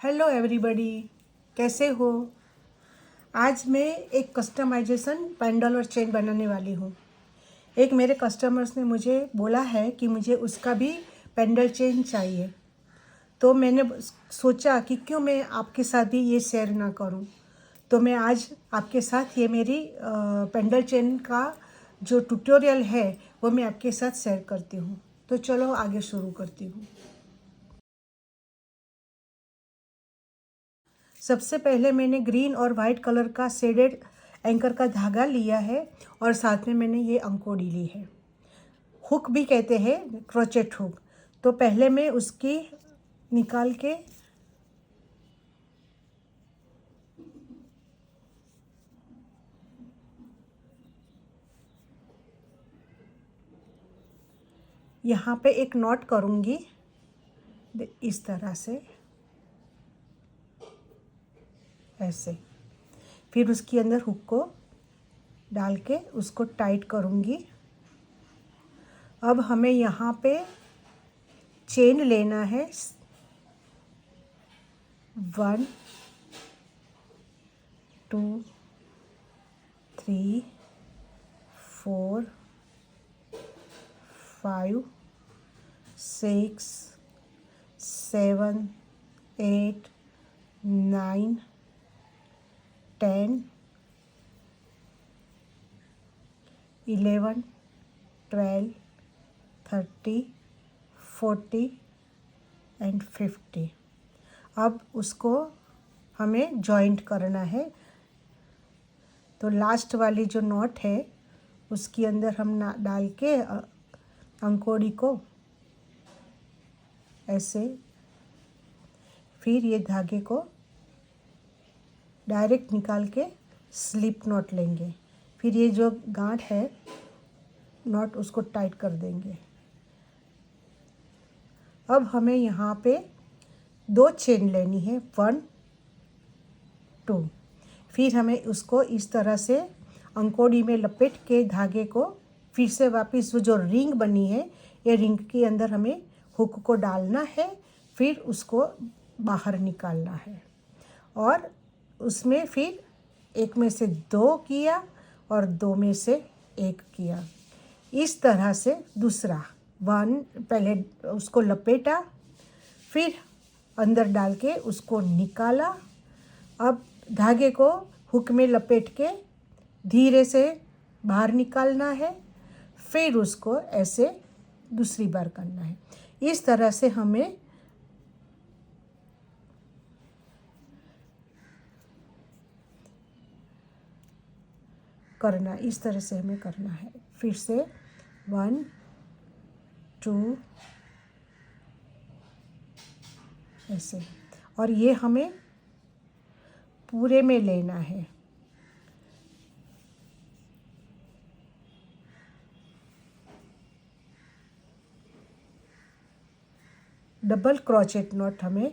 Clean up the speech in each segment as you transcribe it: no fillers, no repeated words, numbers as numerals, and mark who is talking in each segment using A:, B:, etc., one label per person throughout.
A: Hello everybody, कैसे हो। आज मैं एक कस्टमाइजेशन पेंडल और चेन बनाने वाली हूँ। एक मेरे कस्टमर्स ने मुझे बोला है कि मुझे उसका भी पेंडल चेन चाहिए, तो मैंने सोचा कि क्यों मैं आपके साथ भी ये शेयर ना करूँ। तो मैं आज आपके साथ ये मेरी पेंडल चेन का जो ट्यूटोरियल है वो मैं आपके साथ शेयर करती हूँ। तो चलो आगे शुरू करती हूँ। सबसे पहले मैंने ग्रीन और वाइट कलर का शेडेड एंकर का धागा लिया है और साथ में मैंने ये अंकोड़ी ली है। हुक भी कहते हैं, क्रोचेट हुक। तो पहले मैं उसकी निकाल के यहाँ पे एक नॉट करूँगी इस तरह से, ऐसे। फिर उसके अंदर हुक को डाल के उसको टाइट करूँगी। अब हमें यहाँ पे चेन लेना है 1 2 3 4 5 6 7 8 9 10 11 12 30 40 एंड 50। अब उसको हमें जॉइंट करना है। तो लास्ट वाली जो नॉट है उसके अंदर हम डाल के अंकोड़ी को ऐसे, फिर ये धागे को डायरेक्ट निकाल के स्लिप नॉट लेंगे। फिर ये जो गांठ है नॉट उसको टाइट कर देंगे। अब हमें यहाँ पे 2 चेन लेनी है, 1 2। फिर हमें उसको इस तरह से अंकोड़ी में लपेट के धागे को फिर से वापस वो जो रिंग बनी है ये रिंग के अंदर हमें हुक को डालना है। फिर उसको बाहर निकालना है और उसमें फिर एक में से 2 किया और 2 में से 1 किया। इस तरह से दूसरा 1 पहले उसको लपेटा, फिर अंदर डाल के उसको निकाला। अब धागे को हुक में लपेट के धीरे से बाहर निकालना है, फिर उसको ऐसे दूसरी बार करना है। इस तरह से हमें करना, इस तरह से हमें करना है। फिर से 1 2 ऐसे, और ये हमें पूरे में लेना है। डबल क्रोचेट नॉट हमें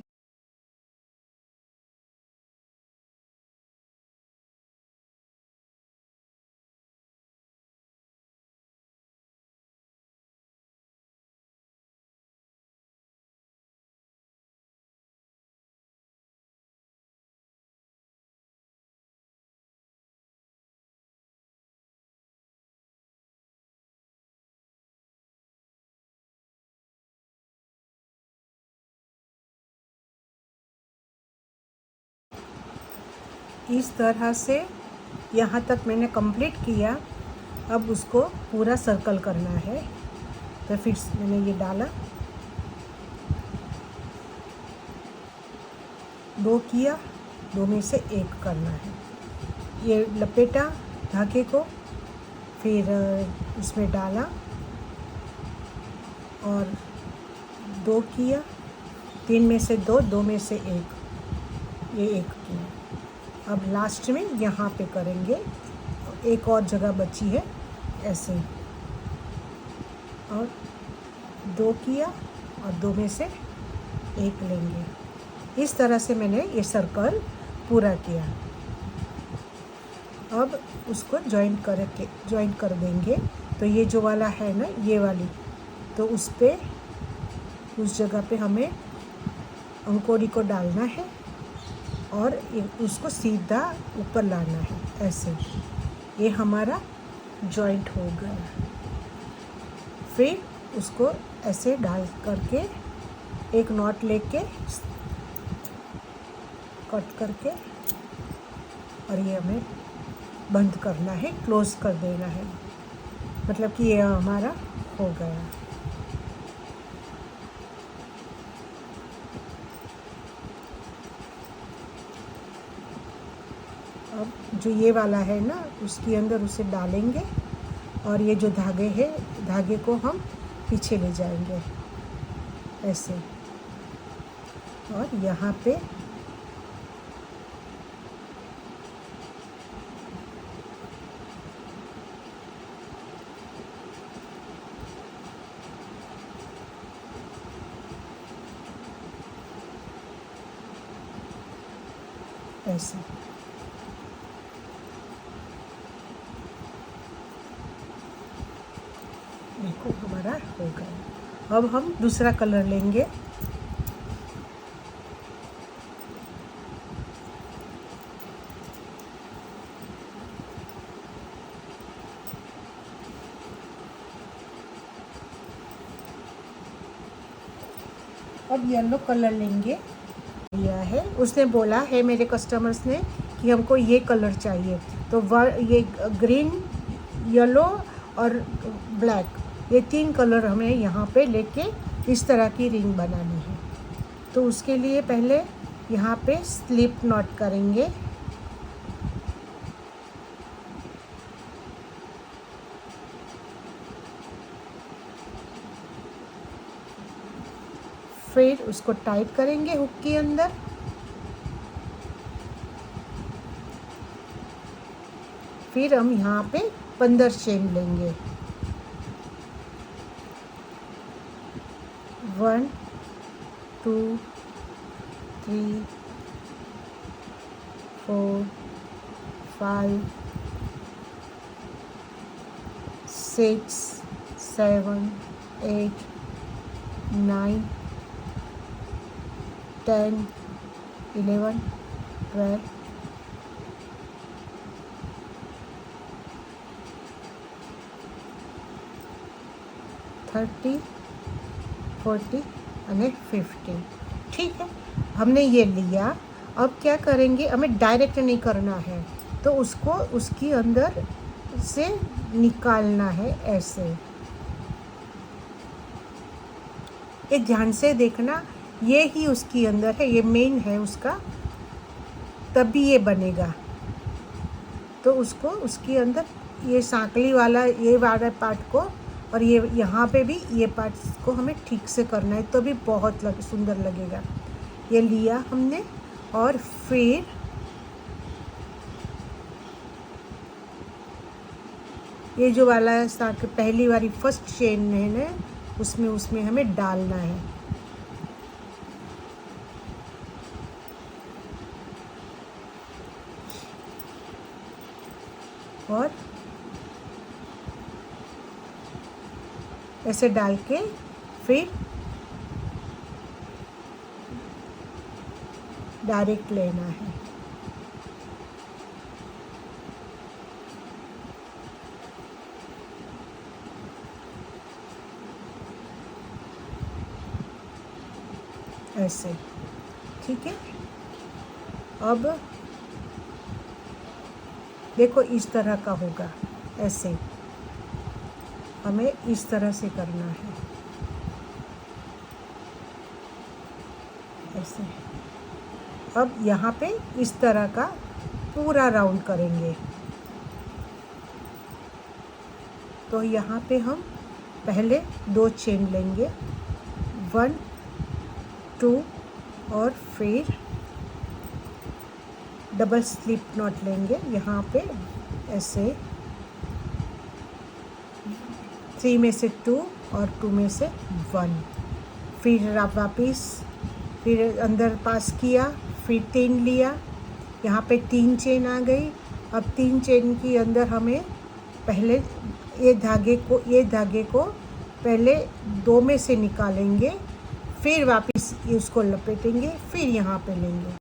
A: इस तरह से यहाँ तक मैंने कंप्लीट किया। अब उसको पूरा सर्कल करना है। तो फिर मैंने ये डाला, 2 किया, 2 में से 1 करना है। ये लपेटा धागे को, फिर इसमें डाला और 2 किया, 3 में से 2, 2 में से 1, ये 1 किया। अब लास्ट में यहाँ पे करेंगे, एक और जगह बची है ऐसे, और 2 किया और 2 में से 1 लेंगे। इस तरह से मैंने ये सर्कल पूरा किया। अब उसको जॉइंट कर देंगे। तो ये जो वाला है ना, ये वाली, तो उस जगह पे हमें अंकोड़ी को डालना है और उसको सीधा ऊपर लाना है ऐसे। ये हमारा जॉइंट हो गया। फिर उसको ऐसे डाल करके एक नॉट लेके कट करके और ये हमें बंद करना है, क्लोज कर देना है। मतलब कि ये हमारा हो गया। अब जो ये वाला है ना, उसके अंदर उसे डालेंगे और ये जो धागे है, धागे को हम पीछे ले जाएंगे ऐसे। और यहाँ पे ऐसे। देखो हमारा हो गया। अब हम दूसरा कलर लेंगे। अब येलो कलर लेंगे। लिया है, उसने बोला है मेरे कस्टमर्स ने कि हमको ये कलर चाहिए, तो ये ग्रीन, येलो और ब्लैक, ये 3 कलर हमें यहाँ पे लेके इस तरह की रिंग बनानी है। तो उसके लिए पहले यहाँ पे स्लिप नॉट करेंगे। फिर उसको टाइट करेंगे हुक के अंदर। फिर हम यहाँ पे 15 चेन लेंगे। 1 2 3 4 5 6 7 8 9 10 11 12 30 40 और 50। ठीक है, हमने ये लिया। अब क्या करेंगे, हमें डायरेक्ट नहीं करना है, तो उसको उसकी अंदर से निकालना है ऐसे। ये ध्यान से देखना, ये ही उसकी अंदर है, ये मेन है उसका, तभी ये बनेगा। तो उसको उसके अंदर ये सांकली वाला, ये वाला पार्ट को और ये यहाँ पे भी ये पार्ट्स को हमें ठीक से करना है, तो भी बहुत सुंदर लगेगा। ये लिया हमने और फिर ये जो वाला पहली वाली फर्स्ट चेन है ना, उसमें हमें डालना है। और ऐसे डाल के फिर डायरेक्ट लेना है। ऐसे, ठीक है। अब देखो इस तरह का होगा, ऐसे हमें इस तरह से करना है ऐसे। अब यहाँ पे इस तरह का पूरा राउंड करेंगे। तो यहाँ पे हम पहले 2 चेन लेंगे, 1 2 और फिर डबल स्लिप नॉट लेंगे यहाँ पे ऐसे। 3 में से 2 और 2 में से 1। फिर वापिस फिर अंदर पास किया, फिर 3 लिया, यहाँ पे 3 चेन आ गई। अब 3 चेन के अंदर हमें पहले ये धागे को पहले 2 में से निकालेंगे, फिर वापस उसको लपेटेंगे, फिर यहाँ पे लेंगे।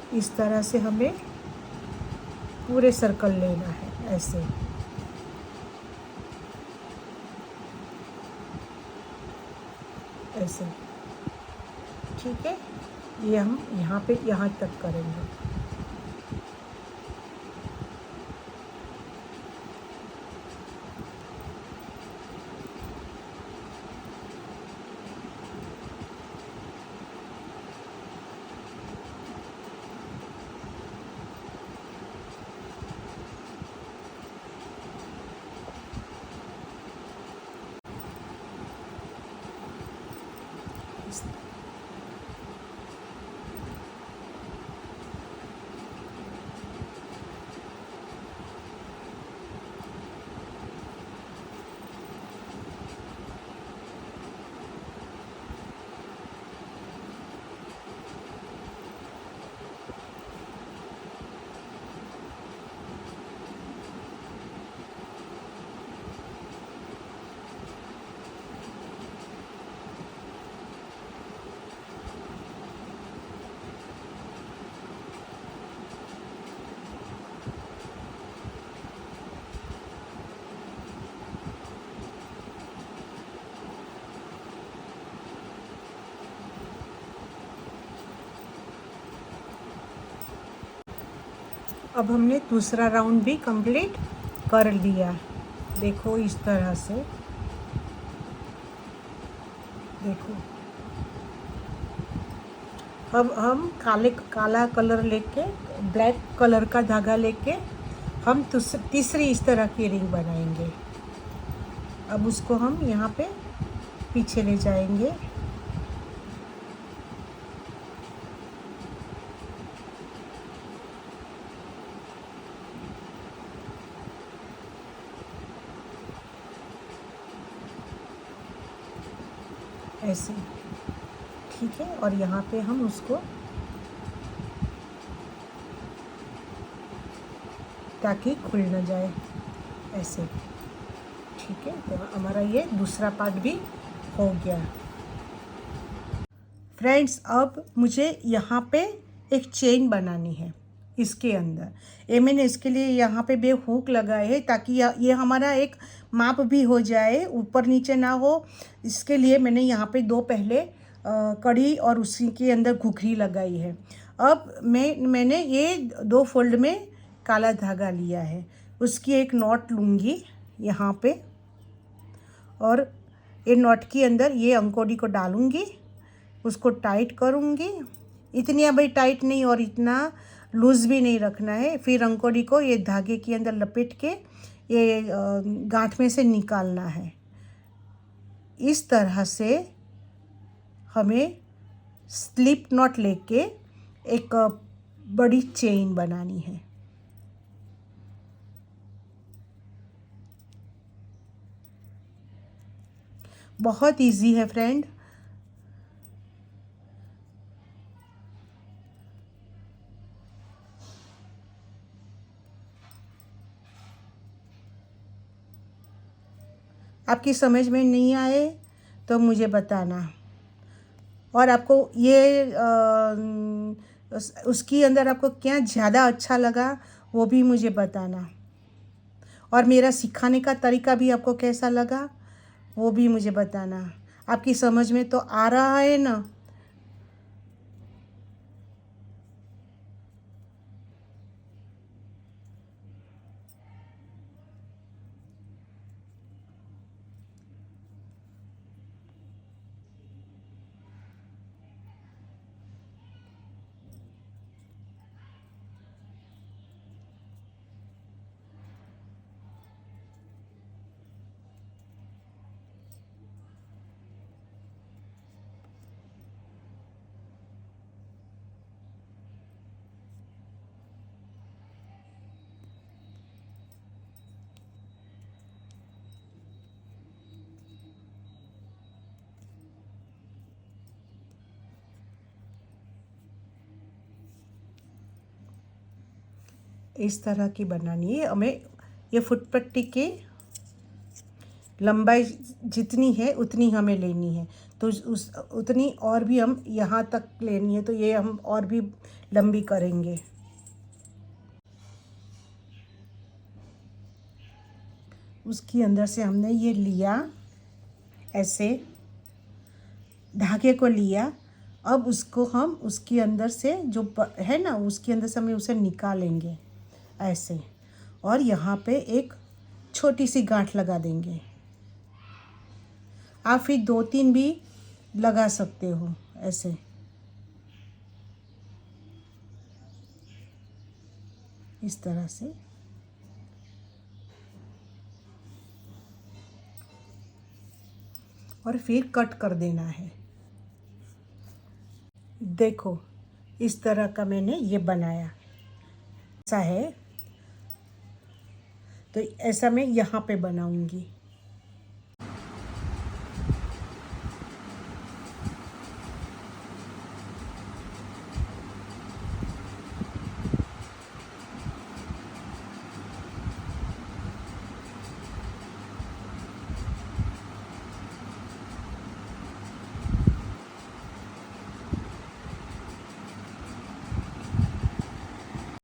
A: इस तरह से हमें पूरे सर्कल लेना है, ऐसे। ऐसे, ठीक है। ये हम यहाँ पे यहाँ तक करेंगे। अब हमने दूसरा राउंड भी कंप्लीट कर लिया। देखो इस तरह से, देखो। अब हम काला कलर लेके, ब्लैक कलर का धागा लेके हम तीसरी इस तरह की रिंग बनाएंगे। अब उसको हम यहाँ पे पीछे ले जाएंगे। ऐसे, ठीक है। और यहाँ पे हम उसको, ताकि खुल न जाए, ऐसे, ठीक है। तो हमारा ये दूसरा पार्ट भी हो गया। फ्रेंड्स, अब मुझे यहाँ पे एक चेन बनानी है इसके अंदर। ये मैंने इसके लिए यहाँ पे 2 हुक लगाए हैं, ताकि ये हमारा एक माप भी हो जाए, ऊपर नीचे ना हो। इसके लिए मैंने यहाँ पे 2 पहले कड़ी और उसी के अंदर घुघरी लगाई है। अब मैंने ये 2 फोल्ड में काला धागा लिया है, उसकी एक नॉट लूँगी यहाँ पे, और ये नॉट के अंदर ये अंकोड़ी को डालूँगी, उसको टाइट करूँगी। इतनी अभी टाइट नहीं और इतना लूज़ भी नहीं रखना है। फिर अंकोड़ी को ये धागे के अंदर लपेट के ये गांठ में से निकालना है। इस तरह से हमें स्लिप नॉट लेके एक बड़ी चेन बनानी है। बहुत इजी है फ्रेंड। आपकी समझ में नहीं आए तो मुझे बताना, और आपको ये उसकी अंदर आपको क्या ज़्यादा अच्छा लगा वो भी मुझे बताना, और मेरा सिखाने का तरीका भी आपको कैसा लगा वो भी मुझे बताना। आपकी समझ में तो आ रहा है ना? इस तरह की बनानी है हमें। ये फुटपट्टी की लंबाई जितनी है उतनी हमें लेनी है, तो उस उतनी और भी हम यहाँ तक लेनी है, तो ये हम और भी लंबी करेंगे। उसके अंदर से हमने ये लिया, ऐसे धागे को लिया। अब उसको हम उसके अंदर से जो है ना, उसके अंदर से हमें उसे निकालेंगे ऐसे, और यहाँ पे एक छोटी सी गांठ लगा देंगे। आप फिर 2-3 भी लगा सकते हो ऐसे। इस तरह से और फिर कट कर देना है। देखो इस तरह का मैंने ये बनाया, ऐसा है। तो ऐसा मैं यहाँ पे बनाऊंगी।